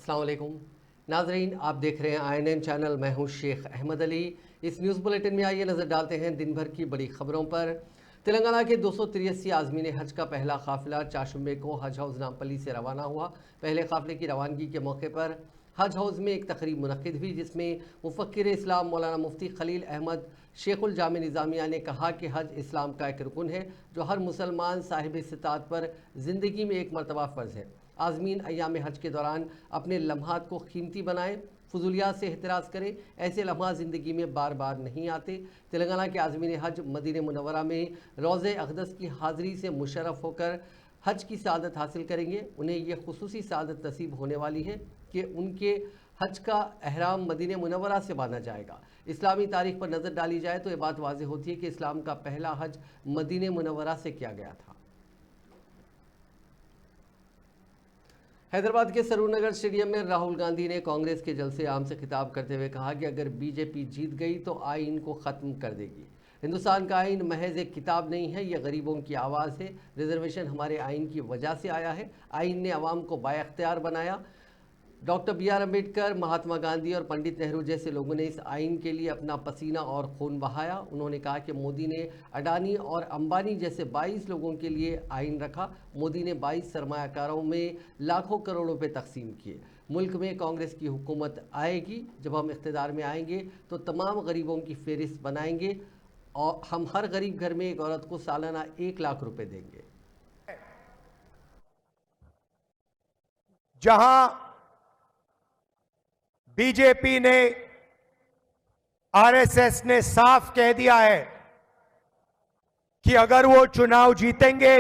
अस्सलाम वालेकुम नाजरीन, आप देख रहे हैं INN चैनल। मैं हूं शेख अहमद अली। इस न्यूज़ बुलेटिन में आइए नज़र डालते हैं दिन भर की बड़ी खबरों पर। तेलंगाना के 283 आज़मीन हज का पहला काफिला चाशुम्बे को हज हाउस नामपल्ली से रवाना हुआ। पहले काफिले की रवानगी के मौके पर हज हाउस में एक तकरीब मुनक्किद हुई, जिसमें मुफक्किर इस्लाम मौलाना मुफ्ती खलील अहमद शेखुल जामे निज़ामिया ने कहा कि हज इस्लाम का एक रुकन है जो हर मुसलमान साहिब इस्तिताअत पर ज़िंदगी में एक मरतबा फ़र्ज़ है। आज़मीन अय्याम हज के दौरान अपने लम्हात को कीमती बनाएं, फजूलियात से एहतराज़ करें। ऐसे लम्हात ज़िंदगी में बार बार नहीं आते। तेलंगाना के आज़मीन हज मदीने मुनव्वरा में रोज़े अक़दस की हाज़िरी से मुशर्रफ होकर हज की सआदत हासिल करेंगे। उन्हें यह खुसूसी सआदत नसीब होने वाली है कि उनके हज का अहराम मदीने मुनव्वरा से बांधा जाएगा। इस्लामी तारीख़ पर नज़र डाली जाए तो ये बात वाज़ेह होती है कि इस्लाम का पहला हज मदीने मुनव्वरा से किया गया था। हैदराबाद के सरूर नगर स्टेडियम में राहुल गांधी ने कांग्रेस के जलसे आम से खिताब करते हुए कहा कि अगर बीजेपी जीत गई तो आइन को ख़त्म कर देगी। हिंदुस्तान का आइन महज एक किताब नहीं है, यह गरीबों की आवाज़ है। रिजर्वेशन हमारे आइन की वजह से आया है। आइन ने अवाम को बाइख्तियार बनाया। डॉक्टर BR अम्बेडकर, महात्मा गांधी और पंडित नेहरू जैसे लोगों ने इस आइन के लिए अपना पसीना और खून बहाया। उन्होंने कहा कि मोदी ने अडानी और अंबानी जैसे 22 लोगों के लिए आइन रखा। मोदी ने 22 सरमायाकारों में लाखों करोड़ रुपए तकसीम किए। मुल्क में कांग्रेस की हुकूमत आएगी। जब हम इख्तिदार में आएंगे तो तमाम गरीबों की फहरिस्त बनाएंगे और हम हर गरीब घर में एक औरत को सालाना 1 लाख रुपए देंगे। जहां बीजेपी ने, RSS ने साफ कह दिया है कि अगर वो चुनाव जीतेंगे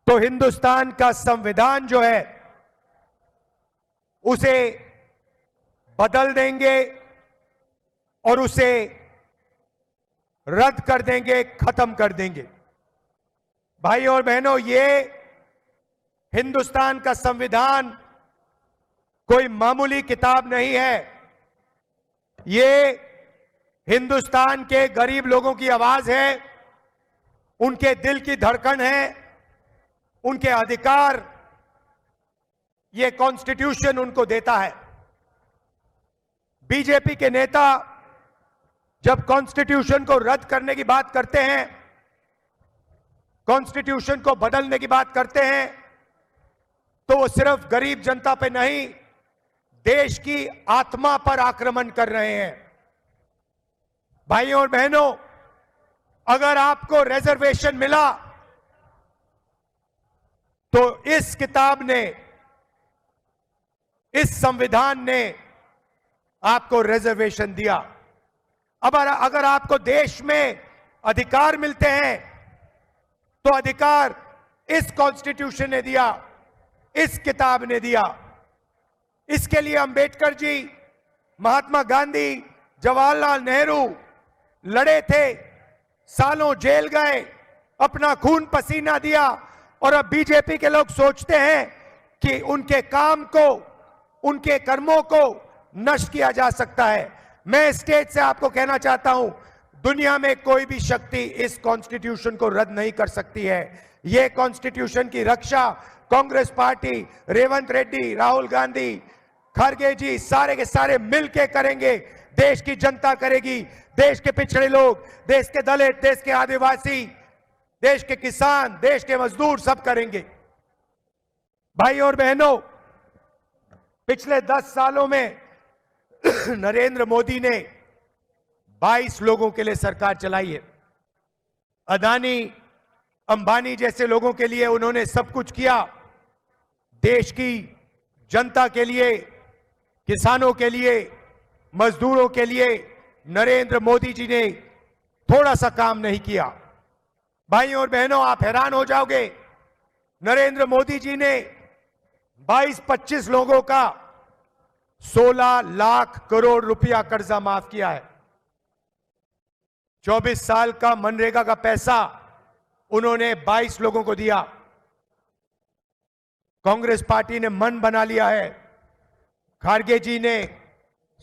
तो हिंदुस्तान का संविधान जो है उसे बदल देंगे और उसे रद्द कर देंगे, खत्म कर देंगे। भाई और बहनों, ये हिंदुस्तान का संविधान कोई मामूली किताब नहीं है। ये हिंदुस्तान के गरीब लोगों की आवाज है, उनके दिल की धड़कन है, उनके अधिकार ये कॉन्स्टिट्यूशन उनको देता है। बीजेपी के नेता जब कॉन्स्टिट्यूशन को रद्द करने की बात करते हैं, कॉन्स्टिट्यूशन को बदलने की बात करते हैं, तो वो सिर्फ गरीब जनता पे नहीं, देश की आत्मा पर आक्रमण कर रहे हैं। भाइयों और बहनों, अगर आपको रिजर्वेशन मिला तो इस किताब ने, इस संविधान ने आपको रिजर्वेशन दिया। अब अगर आपको देश में अधिकार मिलते हैं तो अधिकार इस कॉन्स्टिट्यूशन ने दिया, इस किताब ने दिया। इसके लिए अंबेडकर जी, महात्मा गांधी, जवाहरलाल नेहरू लड़े थे, सालों जेल गए, अपना खून पसीना दिया। और अब बीजेपी के लोग सोचते हैं कि उनके काम को, उनके कर्मों को नष्ट किया जा सकता है। मैं स्टेज से आपको कहना चाहता हूं, दुनिया में कोई भी शक्ति इस कॉन्स्टिट्यूशन को रद्द नहीं कर सकती है। यह कॉन्स्टिट्यूशन की रक्षा कांग्रेस पार्टी, रेवंत रेड्डी, राहुल गांधी, खड़गे जी, सारे के सारे मिलके करेंगे। देश की जनता करेगी, देश के पिछड़े लोग, देश के दलित, देश के आदिवासी, देश के किसान, देश के मजदूर सब करेंगे। भाई और बहनों, पिछले 10 सालों में नरेंद्र मोदी ने 22 लोगों के लिए सरकार चलाई है। अदानी, अंबानी जैसे लोगों के लिए उन्होंने सब कुछ किया। देश की जनता के लिए, किसानों के लिए, मजदूरों के लिए नरेंद्र मोदी जी ने थोड़ा सा काम नहीं किया। भाइयों और बहनों, आप हैरान हो जाओगे, नरेंद्र मोदी जी ने 22-25 लोगों का 16 लाख करोड़ रुपया कर्जा माफ किया है। 24 साल का मनरेगा का पैसा उन्होंने 22 लोगों को दिया। कांग्रेस पार्टी ने मन बना लिया है, खड़गे जी ने,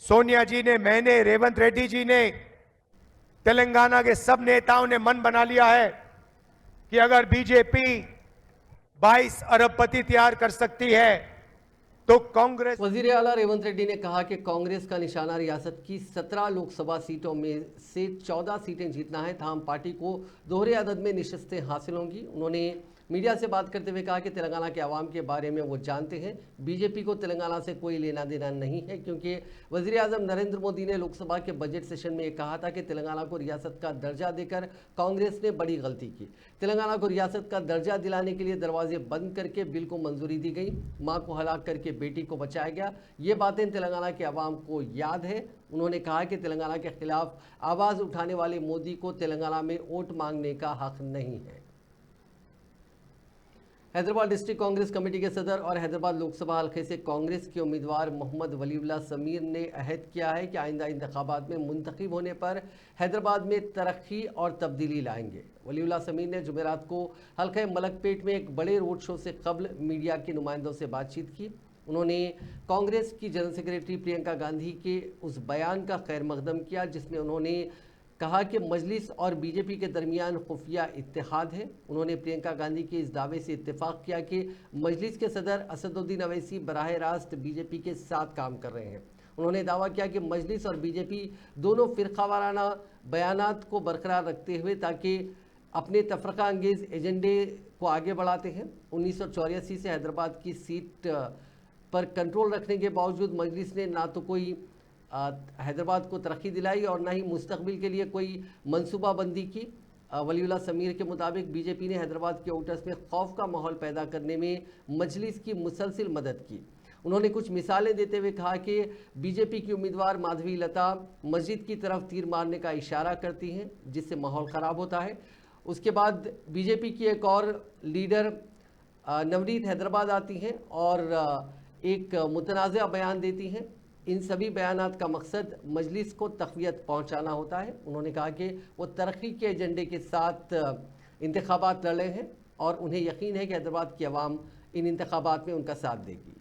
सोनिया जी ने, मैंने, रेवंत रेड्डी जी ने, तेलंगाना के सब नेताओं ने मन बना लिया है कि अगर बीजेपी 22 अरबपति तैयार कर सकती है, तो कांग्रेस। वजीर आला रेवंत रेड्डी ने कहा कि कांग्रेस का निशाना रियासत की 17 लोकसभा सीटों में से 14 सीटें जीतना है, तमाम पार्टी को दोहरे अदद में निशस्तें हासिल होंगी। उन्होंने मीडिया से बात करते हुए कहा कि तेलंगाना के अवाम के बारे में वो जानते हैं, बीजेपी को तेलंगाना से कोई लेना देना नहीं है, क्योंकि वज़ीर आज़म नरेंद्र मोदी ने लोकसभा के बजट सेशन में ये कहा था कि तेलंगाना को रियासत का दर्जा देकर कांग्रेस ने बड़ी गलती की। तेलंगाना को रियासत का दर्जा दिलाने के लिए दरवाजे बंद करके बिल को मंजूरी दी गई, माँ को हलाक करके बेटी को बचाया गया। ये बातें तेलंगाना के अवाम को याद है। उन्होंने कहा कि तेलंगाना के खिलाफ आवाज़ उठाने वाले मोदी को तेलंगाना में वोट मांगने का हक नहीं है। हैदराबाद डिस्ट्रिक्ट कांग्रेस कमेटी के सदर और हैदराबाद लोकसभा हल्के से कांग्रेस के उम्मीदवार मोहम्मद वलीउल्लाह समीर ने अहद किया है कि आइंदा इंतखाबात में मुंतखब होने पर हैदराबाद में तरक्की और तब्दीली लाएंगे। वलीउल्लाह समीर ने जुमेरात को हल्का मलकपेट में एक बड़े रोड शो से कबल मीडिया के नुमाइंदों से बातचीत की। उन्होंने कांग्रेस की जनरल सेक्रेटरी प्रियंका गांधी के उस बयान का खैर मकदम किया जिसमें उन्होंने कहा कि मजलिस और बीजेपी के दरमियान खुफिया इत्तेहाद है। उन्होंने प्रियंका गांधी के इस दावे से इत्तेफाक किया कि मजलिस के सदर असदुद्दीन अवैसी बराह रास्त बीजेपी के साथ काम कर रहे हैं। उन्होंने दावा किया कि मजलिस और बीजेपी दोनों फिरकावाराना बयानात को बरकरार रखते हुए ताकि अपने तफरका अंगेज एजेंडे को आगे बढ़ाते हैं। 1984 से हैदराबाद की सीट पर कंट्रोल रखने के बावजूद मजलिस ने ना तो कोई हैदराबाद को तरक्की दिलाई और ना ही मुस्तकबिल के लिए कोई मनसूबाबंदी की। वलीउल्लाह समीर के मुताबिक बीजेपी ने हैदराबाद के वोटर्स में खौफ का माहौल पैदा करने में मजलिस की मुसलसिल मदद की। उन्होंने कुछ मिसालें देते हुए कहा कि बीजेपी की उम्मीदवार माधवी लता मस्जिद की तरफ तीर मारने का इशारा करती हैं जिससे माहौल ख़राब होता है। उसके बाद बीजेपी की एक और लीडर नवनीत हैदराबाद आती हैं और एक मुतनाज़ा बयान देती हैं। इन सभी बयानात का मकसद मजलिस को तक़वियत पहुंचाना होता है। उन्होंने कहा कि वो तरक्की के एजेंडे के साथ इंतखाबात लड़े हैं और उन्हें यकीन है कि हैदराबाद की आवाम इन इंतखाबात में उनका साथ देगी।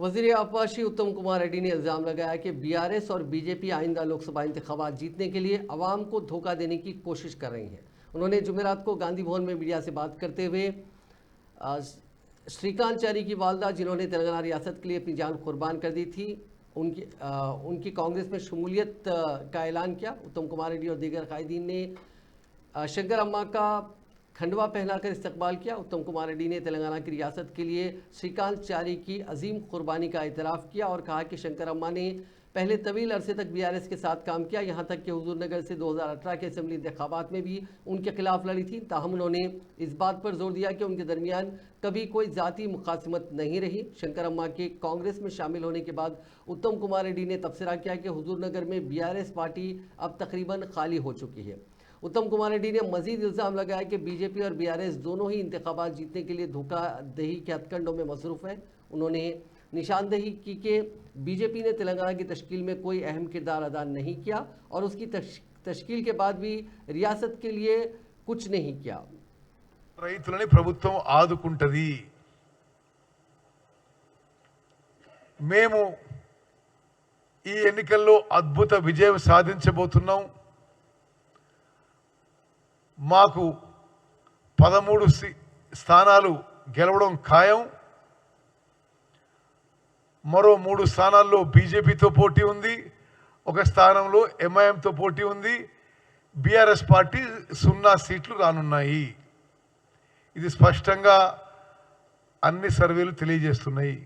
वज़ीर आबपाशी उत्तम कुमार रेड्डी ने इल्ज़ाम लगाया कि बीआरएस और बीजेपी आइंदा लोकसभा इंतखाबात जीतने के लिए अवाम को धोखा देने की कोशिश कर रही हैं। उन्होंने जुमेरात को गांधी भवन में मीडिया से बात करते हुए श्रीकांतचारी की वालदा, जिन्होंने तेलंगाना रियासत के लिए अपनी जान कुर्बान कर दी थी, उनकी कांग्रेस में शमूलियत का ऐलान किया। उत्तम कुमार रेड्डी और दीगर कायदीन ने शंकर अम्मा का खंडवा पहनाकर इस्तकबाल किया। उत्तम कुमार रेड्डी ने तेलंगाना की रियासत के लिए श्रीकांतचारी की अजीम कुर्बानी का एतराफ़ किया और कहा कि शंकर अम्मा ने पहले तवील अरसे तक बीआरएस के साथ काम किया, यहाँ तक कि हुजूरनगर से 2018 के असेंबली इंतखाबात में भी उनके खिलाफ लड़ी थी। ताहम उन्होंने इस बात पर जोर दिया कि उनके दरमियान कभी कोई ज़ाती मुखासिमत नहीं रही। शंकर अम्मा के कांग्रेस में शामिल होने के बाद उत्तम कुमार रेड्डी ने तबसरा किया कि हुजूरनगर में बीआरएस पार्टी अब तकरीबन खाली हो चुकी है। उत्तम कुमार रेड्डी ने मजीद इल्ज़ाम लगाया कि बीजेपी और बीआरएस दोनों ही इंतखाबात जीतने के लिए धोखाधही के हथकंडों में मसरूफ़ हैं। उन्होंने निशानदेही की कि बीजेपी ने तेलंगाना की तश्कील में कोई अहम किरदार अदा नहीं किया और उसकी तश्कील के बाद भी रियासत के लिए कुछ नहीं किया। రైతులని ప్రభుత్వం ఆదుకుంటది। మేము ఈ ఎన్నికల్లో అద్భుత విజయం సాధించబోతున్నాం। మాకు 13 స్థానాలు గెలవడం ఖాయం। మరో 3 స్థానాల్లో బీజేపీతో పోటీ ఉంది, ఒక స్థానంలో ఎంఐఎంతో పోటీ ఉంది। బీఆర్ఎస్ పార్టీ 0 సీట్లు రానున్నాయి। ఇది స్పష్టంగా అన్ని సర్వేలు తెలియజేస్తున్నాయి।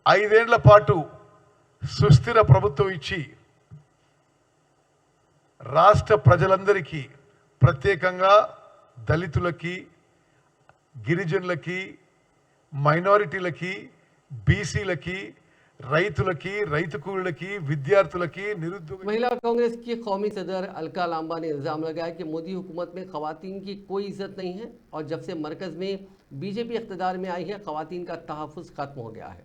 5 ఏళ్ల పాటు సుస్థిర ప్రభుత్వం ఇచ్చి రాష్ట్ర ప్రజలందరికీ, ప్రత్యేకంగా దళితులకి, గిరిజనులకి, మైనారిటీలకి, బీసీలకి, రైతులకి, రైతు కూలీలకి, విద్యార్థులకి, నిరుద్యోగ। महिला कांग्रेस की कौमी सदर अलका लांबा ने इल्ज़ाम लगाया कि मोदी हुकूमत में खवातीन की कोई इज्जत नहीं है और जब से मरकज़ में बीजेपी इख्तिदार में आई है, खवातीन का तहफ़्फ़ुज़ ख़त्म हो गया है।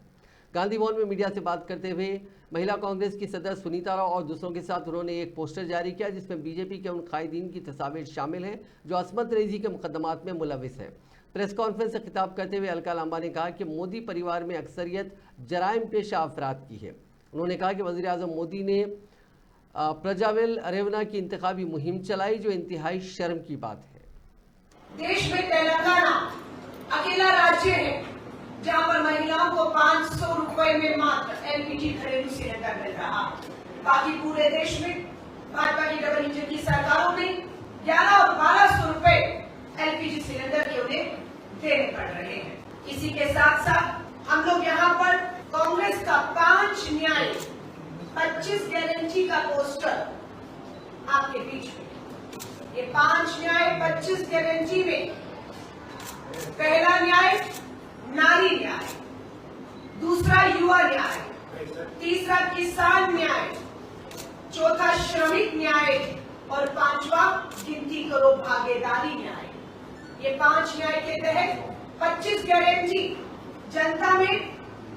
गांधी भवन में मीडिया से बात करते हुए महिला कांग्रेस की सदर सुनीता राव और दूसरों के साथ उन्होंने एक पोस्टर जारी किया जिसमें बीजेपी के उन कायदीन की तस्वीर शामिल हैं जो असमत रेजी के मुकदमात में मुलविस हैं। प्रेस कॉन्फ्रेंस से खिताब करते हुए अलका लांबा ने कहा कि मोदी परिवार में अक्सरियत जराइम पेशा अफराद की है। उन्होंने कहा कि वज़ीर आज़म मोदी ने प्रजावेल रेवना की इंतखाबी मुहिम चलाई जो इंतहाई शर्म की बात है। देश में तेलंगाना अकेला राज्य है जहां पर महिलाओं को 500 रुपए में मात्र एलपीजी घरेलू सिलेंडर मिल रहा है। बाकी पूरे देश में भाजपा की डबल इंजन की सरकारों में 11 और 1200 रुपए एलपीजी सिलेंडर के उन्हें देने पड़ रहे हैं। इसी के साथ साथ हम लोग यहाँ पर कांग्रेस का 5 न्याय 25 गारंटी का पोस्टर आपके बीच में, ये 5 न्याय 25 गारंटी में पहला न्याय नारी न्याय, दूसरा युवा न्याय, तीसरा किसान न्याय, चौथा श्रमिक न्याय और 5वां गिनती करो भागीदारी न्याय। ये 5 न्याय के तहत 25 गारंटी जनता में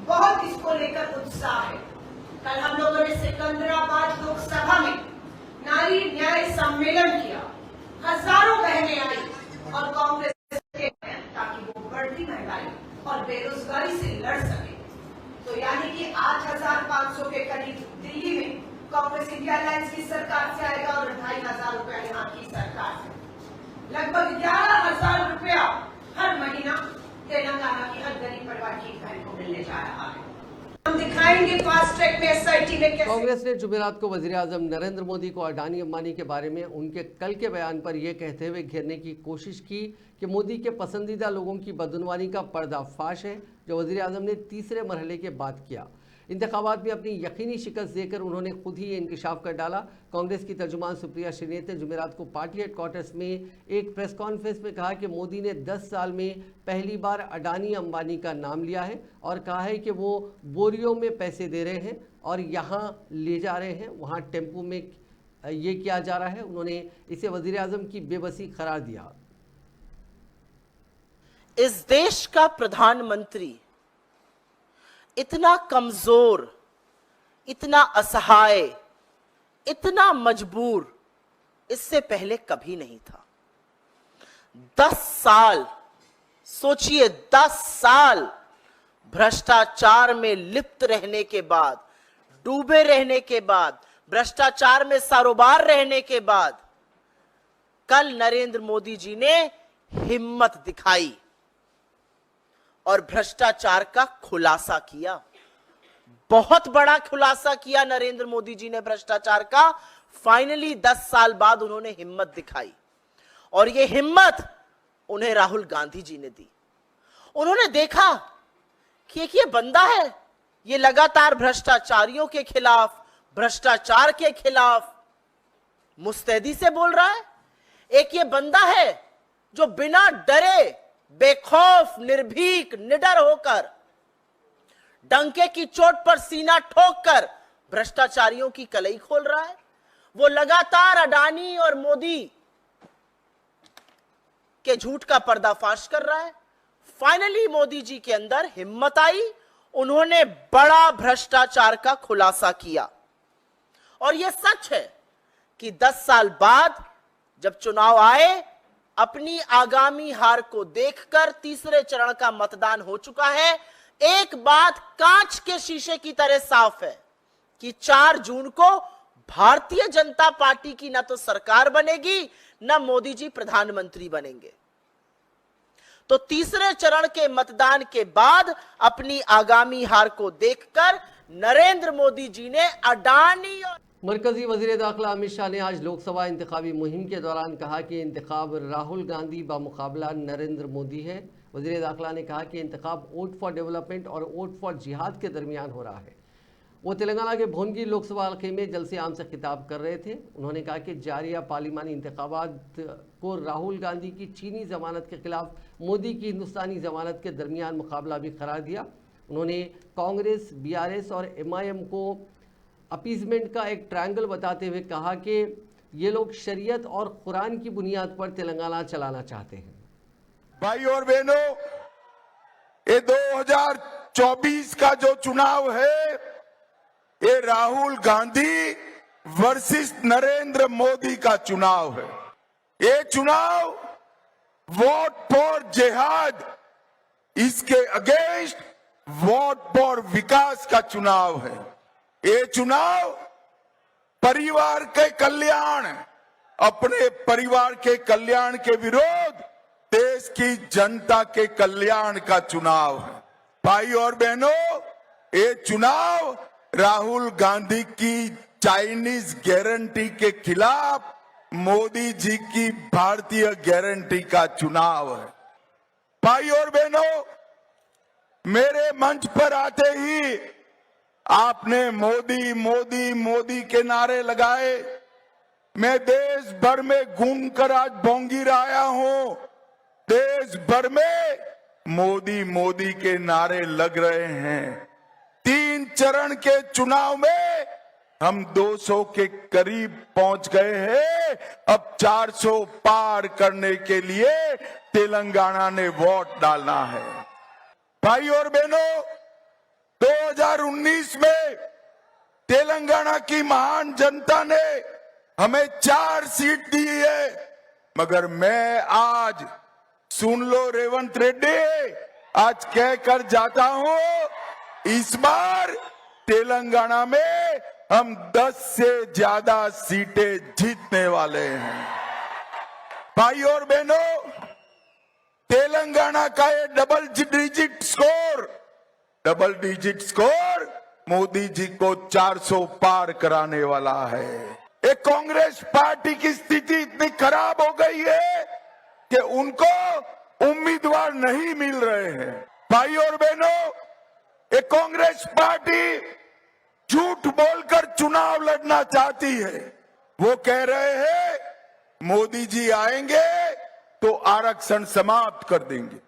बहुत इसको लेकर उत्साह है। कल हम लोगों ने सिकंदराबाद लोकसभा में नारी न्याय सम्मेलन किया, हजारों बहनें आई और कांग्रेस के ताकि वो बढ़ती महंगाई और बेरोजगारी से लड़ सके। तो यानी कि 8,500 के करीब दिल्ली में कांग्रेस इंडिया अलायंस की सरकार से आएगा और 2,500 रुपया यहाँ की सरकार से, लगभग 11,000 रुपया हर महीना तेलंगाना की हर गरीब परिवार की बहन को मिलने जा रहा है। हम दिखाएंगे फास्ट ट्रैक में एसआईटी में कैसे। कांग्रेस ने जुमेरात को वज़ीर आज़म नरेंद्र मोदी को अडानी अंबानी के बारे में उनके कल के बयान पर यह कहते हुए घेरने की कोशिश की कि मोदी के पसंदीदा लोगों की बदनवानी का पर्दाफाश है जो वज़ीर आज़म ने तीसरे मरहले के बाद किया। इंतखाबात में अपनी यकीनी शिकस्त देकर उन्होंने खुद ही इंकशाफ कर डाला। कांग्रेस की तर्जुमान सुप्रिया श्रीनेत ने जुमेरात को पार्टी हेडक्वार्टर्स में एक प्रेस कॉन्फ्रेंस में कहा कि मोदी ने 10 साल में पहली बार अडानी अंबानी का नाम लिया है और कहा है कि वो बोरियों में पैसे दे रहे हैं और यहाँ ले जा रहे हैं, वहाँ टेम्पो में ये किया जा रहा है। उन्होंने इसे वज़ीर आज़म की बेबसी करार दिया। इस देश का प्रधानमंत्री इतना कमजोर, इतना असहाय, इतना मजबूर इससे पहले कभी नहीं था। 10 साल सोचिए, 10 साल भ्रष्टाचार में लिप्त रहने के बाद, डूबे रहने के बाद, भ्रष्टाचार में सारोबार रहने के बाद कल नरेंद्र मोदी जी ने हिम्मत दिखाई और भ्रष्टाचार का खुलासा किया। बहुत बड़ा खुलासा किया नरेंद्र मोदी जी ने भ्रष्टाचार का। फाइनली 10 साल बाद उन्होंने हिम्मत दिखाई और यह हिम्मत उन्हें राहुल गांधी जी ने दी। उन्होंने देखा कि एक ये बंदा है, ये लगातार भ्रष्टाचारियों के खिलाफ, भ्रष्टाचार के खिलाफ मुस्तैदी से बोल रहा है। एक ये बंदा है जो बिना डरे, बेखौफ, निर्भीक, निडर होकर, डंके की चोट पर सीना ठोककर भ्रष्टाचारियों की कलई खोल रहा है। वो लगातार अडानी और मोदी के झूठ का पर्दाफाश कर रहा है। फाइनली मोदी जी के अंदर हिम्मत आई, उन्होंने बड़ा भ्रष्टाचार का खुलासा किया। और यह सच है कि 10 साल बाद जब चुनाव आए, अपनी आगामी हार को देखकर तीसरे चरण का मतदान हो चुका है। एक बात कांच के शीशे की तरह साफ है कि 4 जून को भारतीय जनता पार्टी की न तो सरकार बनेगी, न मोदी जी प्रधानमंत्री बनेंगे। तो तीसरे चरण के मतदान के बाद अपनी आगामी हार को देखकर नरेंद्र मोदी जी ने अडानी और मरकजी वजीर दाखिला अमित शाह ने आज लोकसभा इंतखाबी मुहिम के दौरान कहा कि इंतखाब राहुल गांधी बामुकाबला नरेंद्र मोदी है। वजीर दाखिला ने कहा कि इंतखाब वोट फॉर डेवलपमेंट और वोट फॉर जिहाद के दरमियान हो रहा है। वो तेलंगाना के भोनगी लोकसभा हल्के में जलसे आम से खिताब कर रहे थे। उन्होंने कहा कि जारिया पार्लिमानी इंतखाबात को राहुल गांधी की चीनी जमानत के खिलाफ मोदी की हिंदुस्तानी जमानत के दरमियान मुकाबला भी करार दिया। उन्होंने कांग्रेस, BRS और MIM को अपीजमेंट का एक ट्रायंगल बताते हुए कहा कि ये लोग शरीयत और कुरान की बुनियाद पर तेलंगाना चलाना चाहते हैं। भाई और बहनों, ये 2024 का जो चुनाव है, ये राहुल गांधी वर्सेस नरेंद्र मोदी का चुनाव है। ये चुनाव वोट फॉर जिहाद, इसके अगेंस्ट वोट फॉर विकास का चुनाव है। ये चुनाव परिवार के कल्याण, अपने परिवार के कल्याण के विरोध देश की जनता के कल्याण का चुनाव है। भाई और बहनों, ये चुनाव राहुल गांधी की चाइनीज गारंटी के खिलाफ मोदी जी की भारतीय गारंटी का चुनाव है। भाई और बहनों, मेरे मंच पर आते ही आपने मोदी मोदी मोदी के नारे लगाए। मैं देश भर में घूमकर आज बोंगीर आया हूं। देश भर में मोदी मोदी के नारे लग रहे हैं। 3 चरण के चुनाव में हम 200 के करीब पहुंच गए हैं। अब 400 पार करने के लिए तेलंगाना ने वोट डालना है। भाई और बहनों, 2019 में तेलंगाना की महान जनता ने हमें 4 सीट दी है, मगर मैं आज, सुन लो रेवंत रेड्डी, आज कहकर जाता हूं, इस बार तेलंगाना में हम 10 से ज्यादा सीटें जीतने वाले हैं। भाई और बहनों, तेलंगाना का ये double digit score Modi ji को 400 पार कराने वाला है। एक कांग्रेस पार्टी की स्थिति इतनी खराब हो गई है कि उनको उम्मीदवार नहीं मिल रहे हैं। भाई और बहनों, एक कांग्रेस पार्टी झूठ बोलकर चुनाव लड़ना चाहती है। वो कह रहे हैं मोदी जी आएंगे तो आरक्षण समाप्त कर देंगे।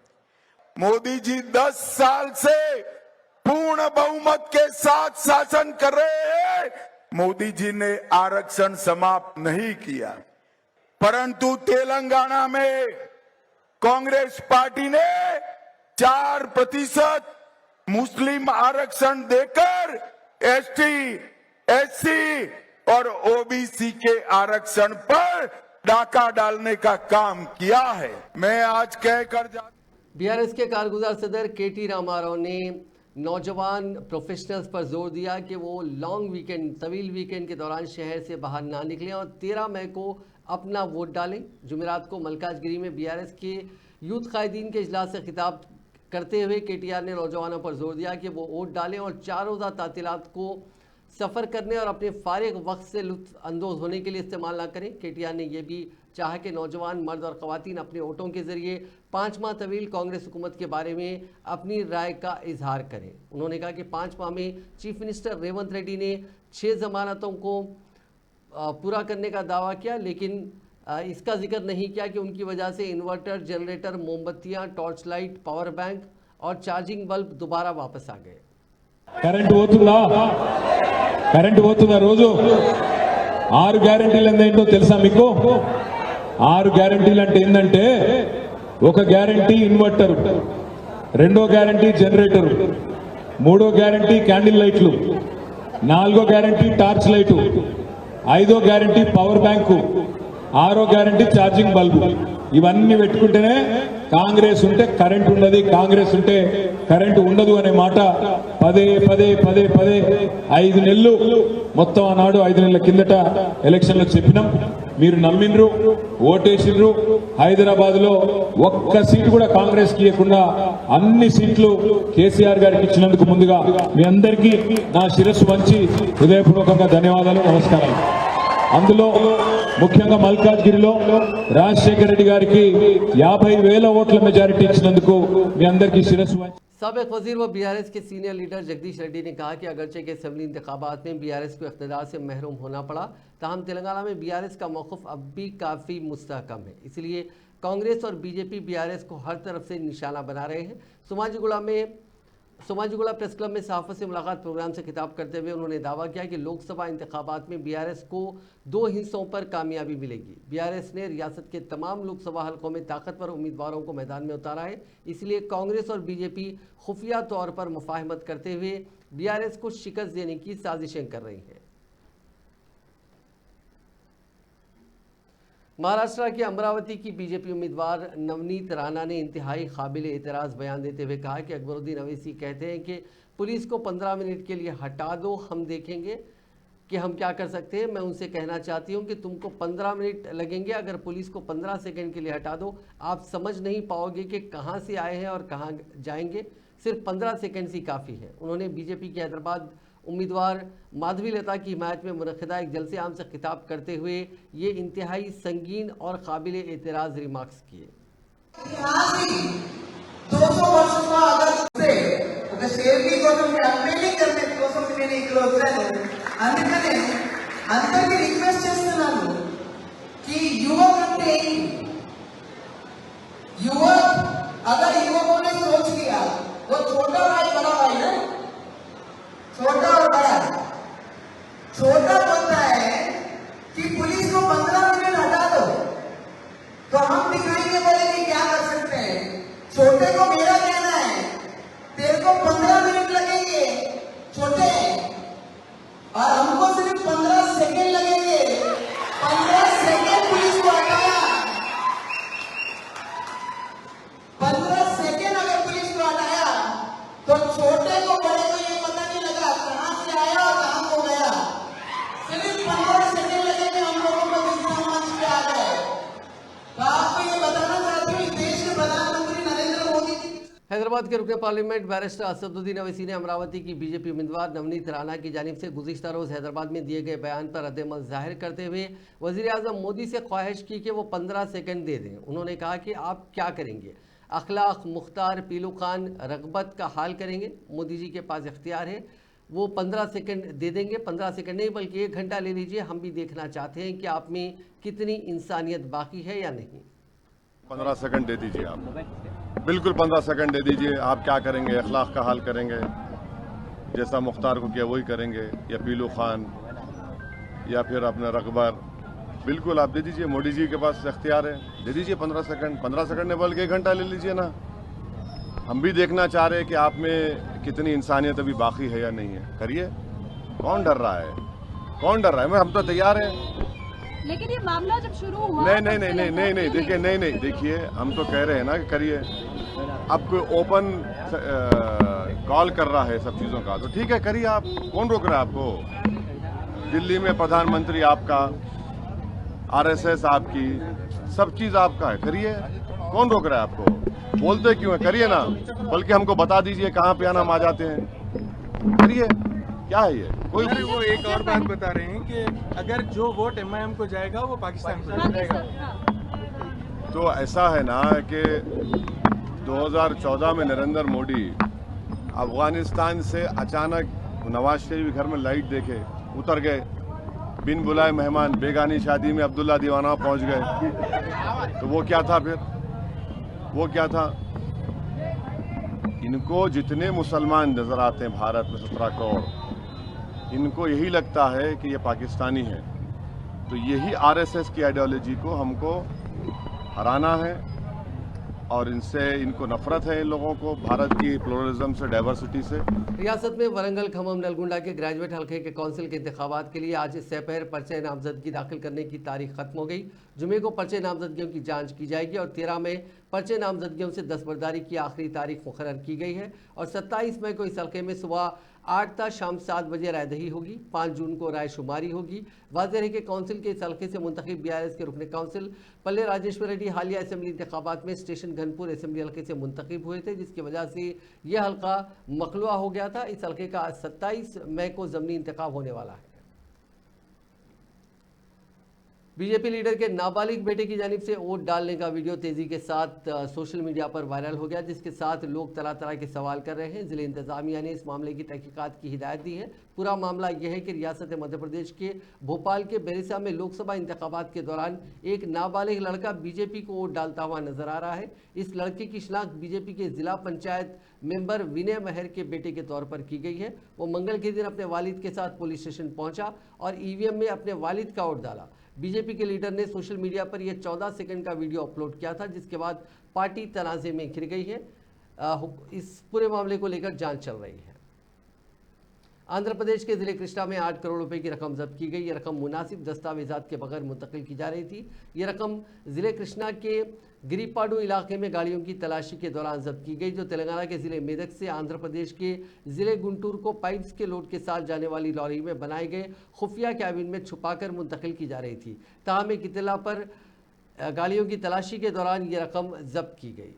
मोदी जी 10 साल से पूर्ण बहुमत के साथ शासन कर रहे हैं। मोदी जी ने आरक्षण समाप्त नहीं किया, परंतु तेलंगाना में कांग्रेस पार्टी ने 4% मुस्लिम आरक्षण देकर ST, SC और OBC के आरक्षण पर डाका डालने का काम किया है। मैं आज कहकर BRS के कारगुजार सदर KT रामाराव ने नौजवान प्रोफेशनल्स पर जोर दिया कि वो लॉन्ग वीकेंड, तवील वीकेंड के दौरान शहर से बाहर ना निकलें और 13 मई को अपना वोट डालें। जुमेरात को मलकाजगिरी में बीआरएस के यूथ कायदीन के इजलास से खिताब करते हुए केटीआर ने नौजवानों पर जोर दिया कि वो वोट डालें और 4 रोज़ा तातीलात को सफ़र करने और अपने फारिग वक्त से लुत्फ़ अंदोज़ होने के लिए इस्तेमाल ना करें। केटीआर ने यह भी चाहा कि नौजवान मर्द और ख़वातीन अपने वोटों के ज़रिए 5 माह तवील कांग्रेस हुकूमत के बारे में अपनी राय का इजहार करें। उन्होंने कहा कि 5 माह में चीफ मिनिस्टर रेवंत रेड्डी ने 6 ज़मानतों को पूरा करने का दावा किया, लेकिन इसका जिक्र नहीं किया कि उनकी वजह से इन्वर्टर, जनरेटर, मोमबत्तियाँ, टॉर्च लाइट, पावर बैंक और चार्जिंग बल्ब दोबारा वापस आ गए। కరెంట్ పోతుందా రోజు 6 గ్యారెంటీలు ఏంటో తెలుసా మీకు? 6 గ్యారెంటీలు అంటే ఏంటంటే, ఒక గ్యారెంటీ ఇన్వర్టర్, రెండో గ్యారెంటీ జనరేటర్, మూడో గ్యారెంటీ క్యాండిల్ లైట్లు, నాలుగో గ్యారెంటీ టార్చ్ లైటు, ఐదో గ్యారెంటీ పవర్ బ్యాంకు, ఆరో గ్యారెంటీ ఛార్జింగ్ బల్బు. ఇవన్నీ పెట్టుకుంటేనే కాంగ్రెస్ ఉంటే కరెంట్ ఉన్నది, కాంగ్రెస్ ఉంటే కరెంట్ ఉండదు అనే మాట పదే 5 నెలలు మొత్తం ఆనాడు 5 నెలల కిందట ఎలక్షన్లో చెప్పినాం. మీరు నమ్మిండ్రు, ఓటేసిండ్రు. హైదరాబాద్ లో ఒక్క సీటు కూడా కాంగ్రెస్ కి ఇవ్వకుండా అన్ని సీట్లు కేసీఆర్ గారికి ఇచ్చినందుకు ముందుగా మీ అందరికీ నా శిరస్సు వంచి హృదయపూర్వకంగా ధన్యవాదాలు, నమస్కారాలు. అందులో ముఖ్యంగా మల్కాజ్గిరిలో రాజశేఖర రెడ్డి గారికి 50,000 ఓట్ల మెజారిటీ ఇచ్చినందుకు మీ అందరికీ శిరస్సు వంచి. साबिक वजीर व बीआरएस के सीनियर लीडर जगदीश रेड्डी ने कहा कि अगरचे के असेंबली इंतखाबात में बीआरएस को इख्तिदार से महरूम होना पड़ा, ताहम तेलंगाना में बीआरएस का मौक़िफ़ अब भी काफ़ी मुस्तहकम है। इसलिए कांग्रेस और बीजेपी बीआरएस को हर तरफ से निशाना बना रहे हैं। सोमाजीगुड़ा प्रेस क्लब में सहाफ़त से मुलाकात प्रोग्राम से खिताब करते हुए उन्होंने दावा किया कि लोकसभा इंतखाबात में बीआरएस को 2 हिस्सों पर कामयाबी मिलेगी। बीआरएस ने रियासत के तमाम लोकसभा हलकों में ताकतवर उम्मीदवारों को मैदान में उतारा है, इसलिए कांग्रेस और बीजेपी खुफिया तौर पर मुफाहमत करते हुए बीआरएस को शिकस्त देने की साजिशें कर रही हैं। महाराष्ट्र के अमरावती की बीजेपी उम्मीदवार नवनीत राणा ने इंतहाई काबिल एतराज़ बयान देते हुए कहा कि अकबरुद्दीन अवैसी कहते हैं कि पुलिस को 15 मिनट के लिए हटा दो, हम देखेंगे कि हम क्या कर सकते हैं। मैं उनसे कहना चाहती हूं कि तुमको 15 मिनट लगेंगे, अगर पुलिस को 15 सेकंड के लिए हटा दो, आप समझ नहीं पाओगे कि कहां से आए हैं और कहां जाएंगे। सिर्फ 15 सेकंड ही काफ़ी है। उन्होंने बीजेपी के हैदराबाद उम्मीदवार माधवी लता की हिमायत में मुनक़िदा एक जलसे आम से खिताब करते हुए ये इंतहाई संगीन और काबिल एतराज़ रिमार्क्स किए। 200 वर्षों का अगर సేఫ్టీ కోసం కంప్లైంట్ करने కోసం నేను ఇక్కడ వచ్చాను. అందుకనే అందరికీ రిక్వెస్ట్ చేస్తున్నాను कि युवक అంటే युवक अगर युवकों ने सोच लिया वो छोटा भाई बड़ा भाई ना, छोटा और बड़ा, छोटा बोलता है कि पुलिस को 15 मिनट हटा दो, तो हम दिखाएंगे बोले कि क्या कर सकते हैं। छोटे को मेरा कहना है तेरे को 15 मिनट लगेंगे छोटे, और हमको सिर्फ 15 सेकंड लगेंगे। 15 सेकंड पुलिस को हटाया, 15 सेकंड अगर पुलिस को हटाया तो छोटे को बड़े को ये पता नहीं लगा कहां से आया और कहां को गया। सिर्फ 15 सेकंड लगेंगे हम लोगों को विधान मंच पे आ गए। तो आपको ये बताना चाहती हूँ देश के प्रधानमंत्री नरेंद्र मोदी जी। हैदराबाद के रुकन पार्लियामेंट बैरिस्टर असदुद्दीन अवैसी ने अमरावती की बीजेपी उम्मीदवार नवनीत राणा की जानिब से गुज़िश्ता रोज़ हैदराबाद में दिए गए बयान पर रद्द-ए-अमल जाहिर करते हुए वज़ीर आज़म मोदी से ख्वाहिश की कि वो 15 सेकंड दे दें। उन्होंने कहा कि आप क्या करेंगे, अखलाक, मुख्तार, पीलू खान, रगबत का हाल करेंगे। मोदी जी के पास इख्तियार है, वो 15 सेकंड दे देंगे। 15 सेकंड नहीं बल्कि 1 घंटा ले लीजिए, हम भी देखना चाहते हैं कि आप में कितनी इंसानियत बाकी है या नहीं। 15 सेकंड दे दीजिए आप, बिल्कुल 15 सेकंड दे दीजिए। आप क्या करेंगे, अखलाक का हाल करेंगे, जैसा मुख्तार को किया वही करेंगे, या पीलू खान या फिर अपना रकबर, बिल्कुल आप दे दीजिए। मोदी जी के पास इख्तियार है, दे दीजिए 15 सेकंड। 15 सेकंड ने बल्कि 1 घंटा ले लीजिए ना। हम भी देखना चाह रहे हैं कि आप में कितनी इंसानियत अभी बाकी है या नहीं है। करिए, कौन डर रहा है, कौन डर रहा है? हम तो तैयार हैं। लेकिन ये मामला जब शुरू हुआ नहीं देखिए, नहीं देखिए, हम तो कह रहे हैं ना कि करिए। अब कोई ओपन कॉल कर रहा है सब चीज़ों का, तो ठीक है करिए आप, कौन रोक रहा है आपको? दिल्ली में प्रधानमंत्री आपका, आरएसएस आपकी, सब चीज़ आपका है, करिए, कौन रोक रहा है आपको? बोलते क्यों है? करिए ना, बल्कि हमको बता दीजिए कहाँ पे आना, हम आ जाते हैं, करिए। क्या है ये? कोई वो एक और बात बता रहे हैं कि अगर जो वोट एमआईएम को जाएगा वो पाकिस्तान को जाएगा। तो ऐसा है ना कि 2014 में नरेंद्र मोदी अफगानिस्तान से अचानक नवाज शरीफ घर में लाइट देखे उतर गए, बिन बुलाए मेहमान, बेगानी शादी में अब्दुल्ला दीवाना पहुंच गए। तो वो क्या था फिर? वो क्या था? इनको जितने मुसलमान नजर आते हैं भारत में 17 करोड़, इनको यही लगता है कि ये पाकिस्तानी है। तो यही आरएसएस की आइडियोलॉजी को हमको हराना है और इनसे, इनको नफरत है इन लोगों को, भारत की प्लुरलिज्म से, डाइवर्सिटी से। रियासत में वरंगल, खम्मम, नलगुंडा के ग्रेजुएट हल्के के काउंसिल के इंतखाबात के लिए आज सपहर पर्चे नामजदगी दाखिल करने की तारीख खत्म हो गई। जुमे को पर्चे नामजदगियों की जांच की जाएगी और 13 में पर्चे नामजदगियों से दस्तबरदारी की आखिरी तारीख मुकर्रर की गई है और 27 मई को इस हल्के में सुबह 8 था शाम 7 बजे रायदही होगी। 5 जून को रायशुमारी होगी। वाज़ेह है कि काउंसिल के इस हल्के से मुंतखब बीआरएस के रुकन काउंसिल पल्ले राजेश्वर रेड्डी हालिया असेंबली इंतखाबात में स्टेशन घनपुर असेंबली हल्के से मुंतखब हुए थे, जिसकी वजह से यह हल्का मखलुआ हो गया था। इस हल्के का 27 मई को ज़मीनी इंतखाब होने वाला है। बीजेपी लीडर के नाबालिग बेटे की जानिब से वोट डालने का वीडियो तेजी के साथ सोशल मीडिया पर वायरल हो गया, जिसके साथ लोग तरह तरह के सवाल कर रहे हैं। जिले इंतजामिया ने इस मामले की तहकीकात की हिदायत दी है। पूरा मामला यह है कि रियासत मध्य प्रदेश के भोपाल के बेरिसा में लोकसभा इंतखाबात के दौरान एक नाबालिग लड़का बीजेपी को वोट डालता हुआ नजर आ रहा है। इस लड़के की शिनाख्त बीजेपी के जिला पंचायत मेंबर विनय महर के बेटे के तौर पर की गई है। वो मंगल के दिन अपने वालिद के साथ पुलिस स्टेशन पहुंचा और ईवीएम में अपने वालिद का वोट डाला। बीजेपी के लीडर ने सोशल मीडिया पर यह 14 सेकंड का वीडियो अपलोड किया था, जिसके बाद पार्टी तनाज़े में घिर गई है। इस पूरे मामले को लेकर जांच चल रही है। आंध्र प्रदेश के जिले कृष्णा में 8 करोड़ रुपए की रकम जब्त की गई। यह रकम मुनासिब दस्तावेजात के बगैर मुंतकिल की जा रही थी। यह रकम जिले कृष्णा के गिरिपाडू इलाके में गाड़ियों की तलाशी के दौरान जब्त की गई, जो तेलंगाना के जिले मेदक से आंध्र प्रदेश के जिले गुंटूर को पाइप्स के लोड के साथ जाने वाली लॉरी में बनाए गए खुफिया कैबिन में छुपाकर मुंतकिल की जा रही थी। ताहम एक इत्तला पर गाड़ियों की तलाशी के दौरान यह रकम जब्त की गई।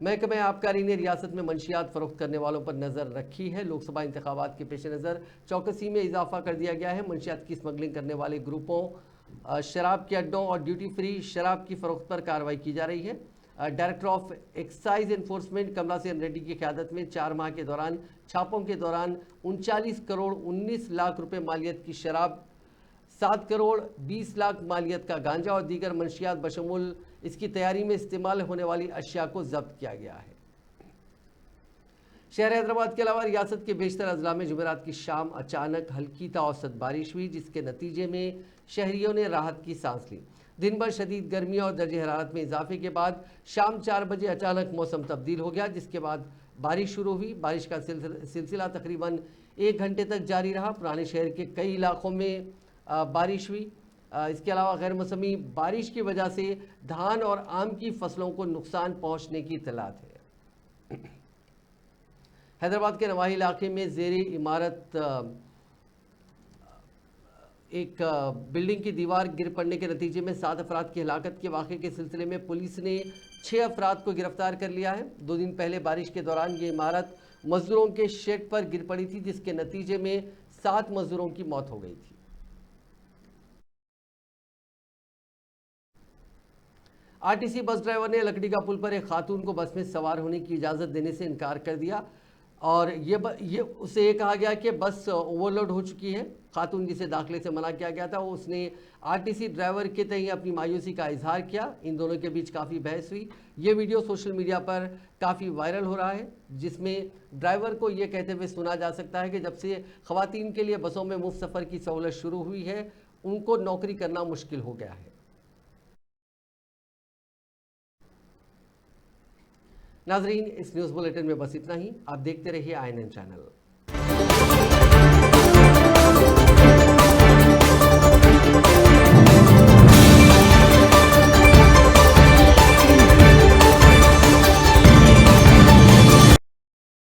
महकमे आबकारी ने रियासत में मंशियात फरोख्त करने वालों पर नजर रखी है। लोकसभा इंतखाबात के पेश नज़र चौकसी में इजाफा कर दिया गया है। मंशियात की स्मगलिंग करने वाले ग्रुपों, शराब के अड्डों और ड्यूटी फ्री शराब की फरोख्त पर कार्रवाई की जा रही है। डायरेक्टर ऑफ एक्साइज एनफोर्समेंट कमला सेन रेड्डी की क़यादत में 4 माह के दौरान छापों के दौरान 39 करोड़ 19 लाख रुपए मालियत की शराब, 7 करोड़ 20 लाख मालियत का गांजा और दीगर मंशियात बशमूल इसकी तैयारी में इस्तेमाल होने वाली अशिया को जब्त किया गया है। शहर हैदराबाद के अलावा रियासत के बेशतर अजला में जुमेरात की शाम अचानक हल्की ता औसत बारिश हुई, जिसके नतीजे में शहरियों ने राहत की सांस ली। दिन भर शदीद गर्मी और दर्जे हरारत में इजाफे के बाद शाम 4 बजे अचानक मौसम तब्दील हो गया, जिसके बाद बारिश शुरू हुई। बारिश का सिलसिला तकरीबन 1 घंटे तक जारी रहा। पुराने शहर के कई इलाकों में बारिश हुई। इसके अलावा गैर मौसमी बारिश की वजह से धान और आम की फसलों को नुकसान पहुंचने की इत्तलात है। हैदराबाद के नवाही इलाके में ज़ेरे इमारत एक बिल्डिंग की दीवार गिर पड़ने के नतीजे में 7 अफराद की हलाकत के वाक़े के सिलसिले में पुलिस ने 6 अफराद को गिरफ्तार कर लिया है। 2 दिन पहले बारिश के दौरान ये इमारत मजदूरों के शेड पर गिर पड़ी थी, जिसके नतीजे में 7 मजदूरों की मौत हो गई थी। आरटीसी बस ड्राइवर ने लकड़ी का पुल पर एक खातून को बस में सवार होने की इजाज़त देने से इनकार कर दिया और ये उससे ये कहा गया कि बस ओवरलोड हो चुकी है। खातून जिसे दाखिले से मना किया गया था, उसने आरटीसी ड्राइवर के तय अपनी मायूसी का इजहार किया। इन दोनों के बीच काफ़ी बहस हुई। ये वीडियो सोशल मीडिया पर काफ़ी वायरल हो रहा है, जिसमें ड्राइवर को ये कहते हुए सुना जा सकता है कि जब से ख़वातीन के लिए बसों में मुफ्त सफ़र की सहूलत शुरू हुई है, उनको नौकरी करना मुश्किल हो गया है। नाजरीन, इस न्यूज़ बुलेटिन में बस इतना ही। आप देखते रहिए INN चैनल।